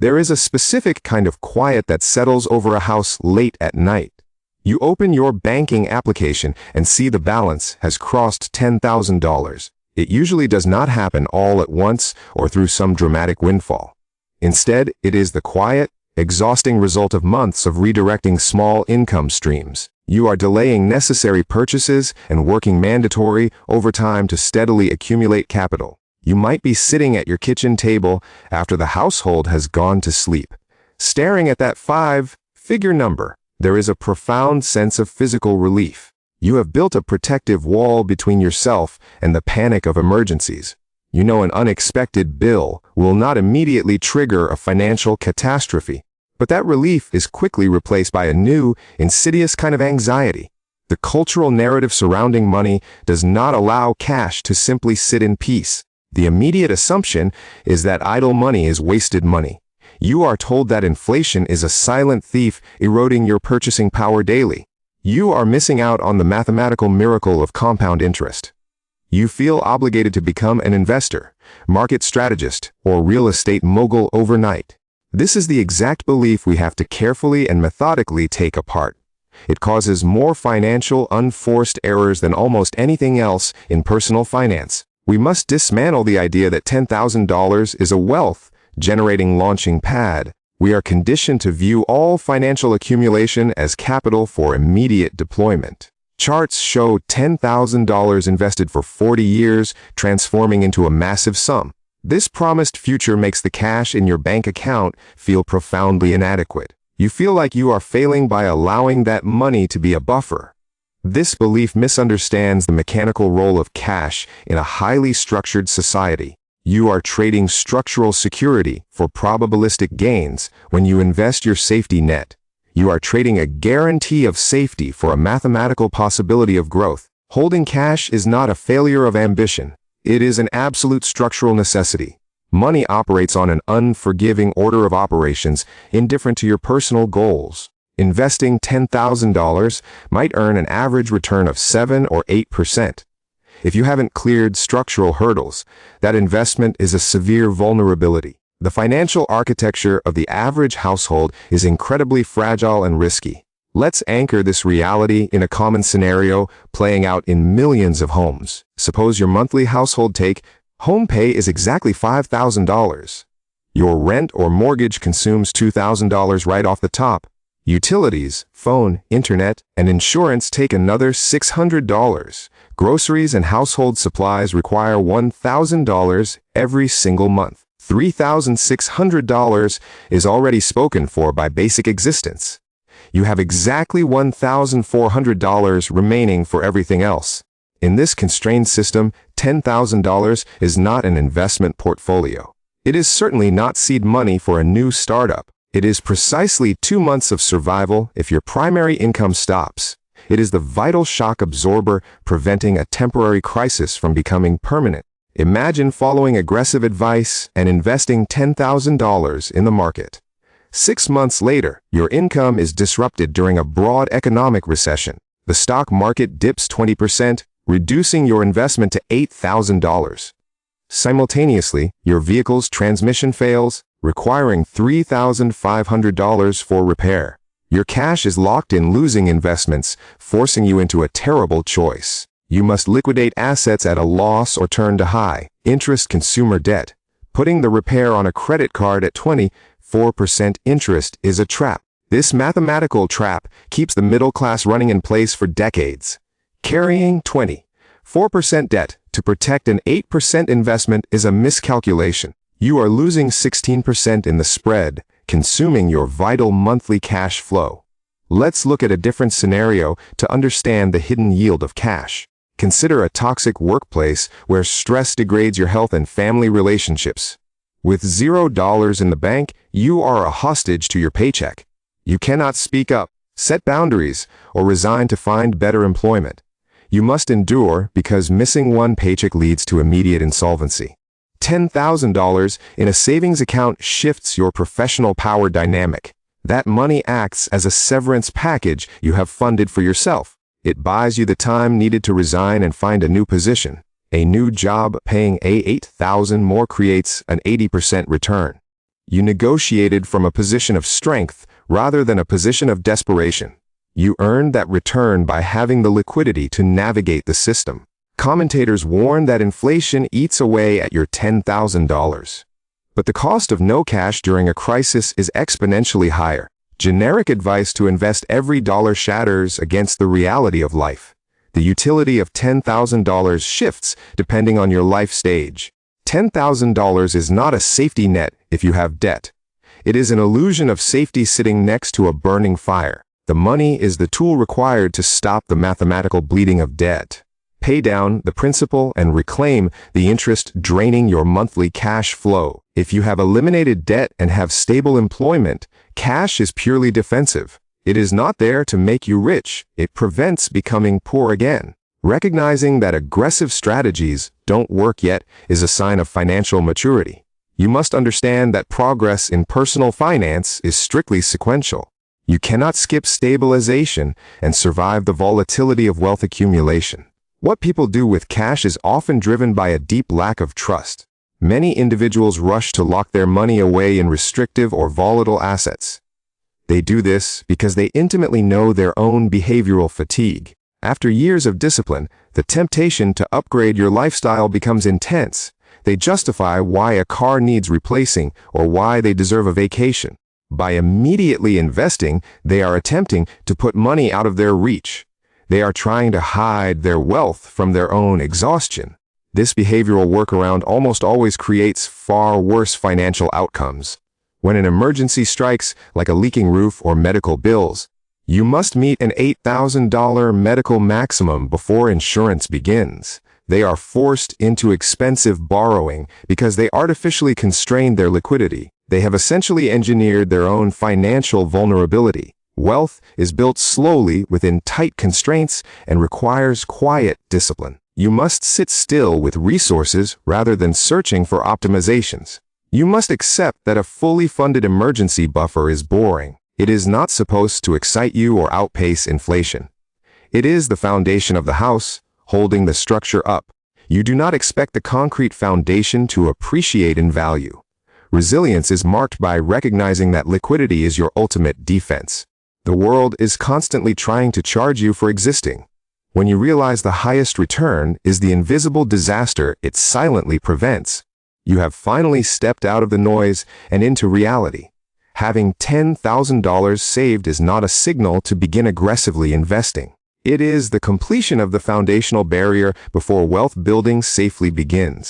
There is a specific kind of quiet that settles over a house late at night. You open your banking application and see the balance has crossed $10,000. It usually does not happen all at once or through some dramatic windfall. Instead, it is the quiet, exhausting result of months of redirecting small income streams. You are delaying necessary purchases and working mandatory overtime to steadily accumulate capital. You might be sitting at your kitchen table after the household has gone to sleep, staring at that five-figure number. There is a profound sense of physical relief. You have built a protective wall between yourself and the panic of emergencies. You know an unexpected bill will not immediately trigger a financial catastrophe, but that relief is quickly replaced by a new, insidious kind of anxiety. The cultural narrative surrounding money does not allow cash to simply sit in peace. The immediate assumption is that idle money is wasted money. You are told that inflation is a silent thief eroding your purchasing power daily. You are missing out on the mathematical miracle of compound interest. You feel obligated to become an investor, market strategist, or real estate mogul overnight. This is the exact belief we have to carefully and methodically take apart. It causes more financial unforced errors than almost anything else in personal finance. We must dismantle the idea that $10,000 is a wealth-generating launching pad. We are conditioned to view all financial accumulation as capital for immediate deployment. Charts show $10,000 invested for 40 years transforming into a massive sum. This promised future makes the cash in your bank account feel profoundly inadequate. You feel like you are failing by allowing that money to be a buffer. This belief misunderstands the mechanical role of cash in a highly structured society. You are trading structural security for probabilistic gains when you invest your safety net. You are trading a guarantee of safety for a mathematical possibility of growth. Holding cash is not a failure of ambition. It is an absolute structural necessity. Money operates on an unforgiving order of operations indifferent to your personal goals. Investing $10,000 might earn an average return of 7 or 8%. If you haven't cleared structural hurdles, that investment is a severe vulnerability. The financial architecture of the average household is incredibly fragile and risky. Let's anchor this reality in a common scenario playing out in millions of homes. Suppose your monthly household home pay is exactly $5,000. Your rent or mortgage consumes $2,000 right off the top. Utilities, phone, internet, and insurance take another $600. Groceries and household supplies require $1,000 every single month. $3,600 is already spoken for by basic existence. You have exactly $1,400 remaining for everything else. In this constrained system, $10,000 is not an investment portfolio. It is certainly not seed money for a new startup. It is precisely 2 months of survival if your primary income stops. It is the vital shock absorber preventing a temporary crisis from becoming permanent. Imagine following aggressive advice and investing $10,000 in the market. 6 months later, your income is disrupted during a broad economic recession. The stock market dips 20%, reducing your investment to $8,000. Simultaneously, your vehicle's transmission fails, requiring $3,500 for repair. Your cash is locked in losing investments, forcing you into a terrible choice. You must liquidate assets at a loss or turn to high-interest consumer debt. Putting the repair on a credit card at 24% interest is a trap. This mathematical trap keeps the middle class running in place for decades. Carrying 24% debt to protect an 8% investment is a miscalculation. You are losing 16% in the spread, consuming your vital monthly cash flow. Let's look at a different scenario to understand the hidden yield of cash. Consider a toxic workplace where stress degrades your health and family relationships. With $0 in the bank, you are a hostage to your paycheck. You cannot speak up, set boundaries, or resign to find better employment. You must endure because missing one paycheck leads to immediate insolvency. $10,000 in a savings account shifts your professional power dynamic. That money acts as a severance package you have funded for yourself. It buys you the time needed to resign and find a new position. A new job paying $8,000 more creates an 80% return. You negotiated from a position of strength rather than a position of desperation. You earned that return by having the liquidity to navigate the system. Commentators warn that inflation eats away at your $10,000. But the cost of no cash during a crisis is exponentially higher. Generic advice to invest every dollar shatters against the reality of life. The utility of $10,000 shifts depending on your life stage. $10,000 is not a safety net if you have debt. It is an illusion of safety sitting next to a burning fire. The money is the tool required to stop the mathematical bleeding of debt. Pay down the principal and reclaim the interest draining your monthly cash flow. If you have eliminated debt and have stable employment, cash is purely defensive. It is not there to make you rich. It prevents becoming poor again. Recognizing that aggressive strategies don't work yet is a sign of financial maturity. You must understand that progress in personal finance is strictly sequential. You cannot skip stabilization and survive the volatility of wealth accumulation. What people do with cash is often driven by a deep lack of trust. Many individuals rush to lock their money away in restrictive or volatile assets. They do this because they intimately know their own behavioral fatigue. After years of discipline, the temptation to upgrade your lifestyle becomes intense. They justify why a car needs replacing or why they deserve a vacation. By immediately investing, they are attempting to put money out of their reach. They are trying to hide their wealth from their own exhaustion. This behavioral workaround almost always creates far worse financial outcomes. When an emergency strikes, like a leaking roof or medical bills, you must meet an $8,000 medical maximum before insurance begins. They are forced into expensive borrowing because they artificially constrained their liquidity. They have essentially engineered their own financial vulnerability. Wealth is built slowly within tight constraints and requires quiet discipline. You must sit still with resources rather than searching for optimizations. You must accept that a fully funded emergency buffer is boring. It is not supposed to excite you or outpace inflation. It is the foundation of the house, holding the structure up. You do not expect the concrete foundation to appreciate in value. Resilience is marked by recognizing that liquidity is your ultimate defense. The world is constantly trying to charge you for existing. When you realize the highest return is the invisible disaster it silently prevents, you have finally stepped out of the noise and into reality. Having $10,000 saved is not a signal to begin aggressively investing. It is the completion of the foundational barrier before wealth building safely begins.